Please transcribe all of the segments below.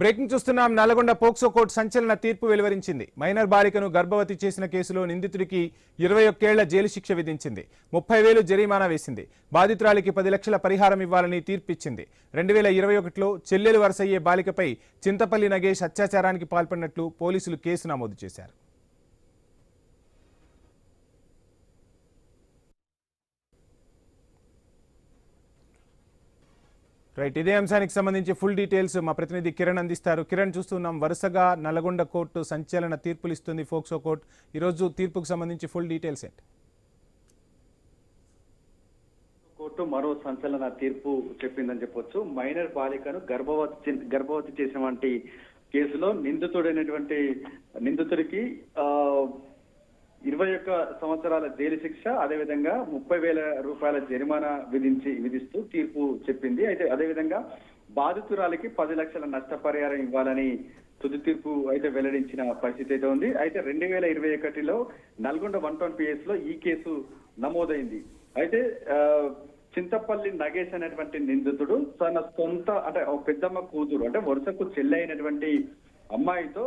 Breaking చూస్తున్నాం. Nalgonda POCSO court సంచలన తీర్పు వెలువరించింది. మైనర్ బాలికను గర్భవతి చేసిన కేసులో నిందితుడికి 21 ఏళ్ల జైలు శిక్ష విధించింది. 30,000 జరిమానా వేసింది. బాధితురాలికి 10 లక్షల పరిహారం ఇవ్వాలని తీర్పిచ్చింది. 2021లో చెల్లెలు వరుసయ్యే బాలికపై చింతపల్లి నగేష్ అత్యాచారానికి పాల్పడినట్లు పోలీసులు కేసు నమోదు చేశారు. రైట్, ఇదే అంశానికి సంబంధించి ఫుల్ డీటెయిల్స్ మా ప్రతినిధి కిరణ్ అందిస్తారు. కిరణ్, చూస్తున్నాం వరుసగా నల్గొండ కోర్టు సంచలన తీర్పులు ఇస్తుంది. పోక్సో కోర్టు ఈరోజు తీర్పుకు సంబంధించి ఫుల్ డీటెయిల్స్ ఏంటి? కోర్టు మరో సంచలన తీర్పు చెప్పిందని చెప్పొచ్చు. మైనర్ బాలికను గర్భవతి చేసినటువంటి కేసులో నిందితుడికి 21 సంవత్సరాల జైలు శిక్ష, అదేవిధంగా 30,000 రూపాయల జరిమానా విధిస్తూ తీర్పు చెప్పింది. అయితే అదేవిధంగా బాధితురాలికి 10 లక్షల నష్టపరిహారం ఇవ్వాలని తుది తీర్పు అయితే వెల్లడించిన పరిస్థితి అయితే ఉంది. అయితే 2021లో నల్గొండ 110 PS లో ఈ కేసు నమోదైంది. అయితే చింతపల్లి నగేష్ అనేటువంటి నిందితుడు తన సొంత అంటే పెద్దమ్మ కూతురు అంటే వరుసకు చెల్లి అయినటువంటి అమ్మాయితో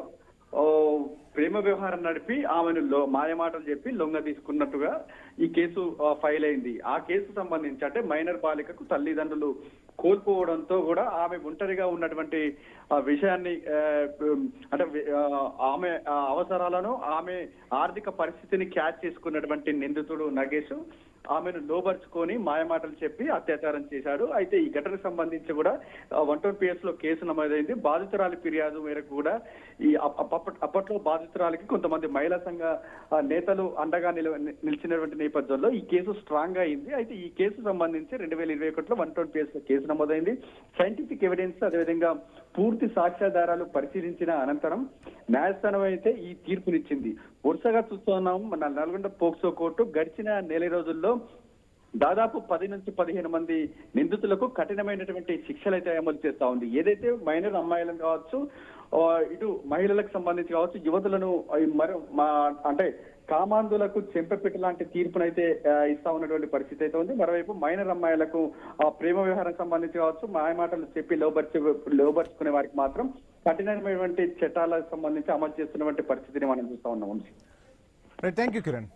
ప్రేమ వ్యవహారం నడిపి ఆమెను మాయమాటలు చెప్పి లొంగ తీసుకున్నట్టుగా ఈ కేసు ఫైల్ అయింది. ఆ కేసు సంబంధించి అంటే మైనర్ బాలికకు తల్లిదండ్రులు కోల్పోవడంతో కూడా ఆమె ఒంటరిగా ఉన్నటువంటి విషయాన్ని అంటే ఆమె అవసరాలను ఆమె ఆర్థిక పరిస్థితిని క్యాచ్ చేసుకున్నటువంటి నిందితుడు నగేష్ ఆమెను లోబర్చుకొని మాయమాటలు చెప్పి అత్యాచారం చేశాడు. అయితే ఈ ఘటనకు సంబంధించి కూడా 110 PS లో కేసు నమోదైంది. బాధితురాలి ఫిర్యాదు మేరకు కూడా ఈ అప్పట్లో బాధితురాలికి కొంతమంది మహిళా సంఘ నేతలు అండగా నిలిచినటువంటి నేపథ్యంలో ఈ కేసు స్ట్రాంగ్ అయింది. అయితే ఈ కేసు సంబంధించి 2021లో 110 PS లో కేసు నమోదైంది. సైంటిఫిక్ ఎవిడెన్స్ అదేవిధంగా పూర్తి సాక్ష్యాధారాలు పరిశీలించిన అనంతరం న్యాయస్థానం అయితే ఈ తీర్పునిచ్చింది. వరుసగా చూస్తున్నాం మన నల్గొండ పోక్సో కోర్టు గడిచిన నెల రోజుల్లో దాదాపు 10 నుంచి 15 మంది నిందితులకు కఠినమైనటువంటి శిక్షలు అయితే అమలు చేస్తా ఉంది. ఏదైతే మైనర్ అమ్మాయిలను కావచ్చు, ఇటు మహిళలకు సంబంధించి కావచ్చు, యువతులను అంటే కామాంధులకు చెంపపెట్టు లాంటి తీర్పునైతే ఇస్తా ఉన్నటువంటి పరిస్థితి అయితే ఉంది. మరోవైపు మైనర్ అమ్మాయిలకు ప్రేమ వ్యవహారం సంబంధించి కావచ్చు, మాయమాటలు చెప్పి లోబర్చుకునే వారికి మాత్రం కఠినమైనటువంటి చట్టాలకు సంబంధించి అమలు చేస్తున్నటువంటి పరిస్థితిని మనం చూస్తా ఉన్నాం. Thank you Kiran.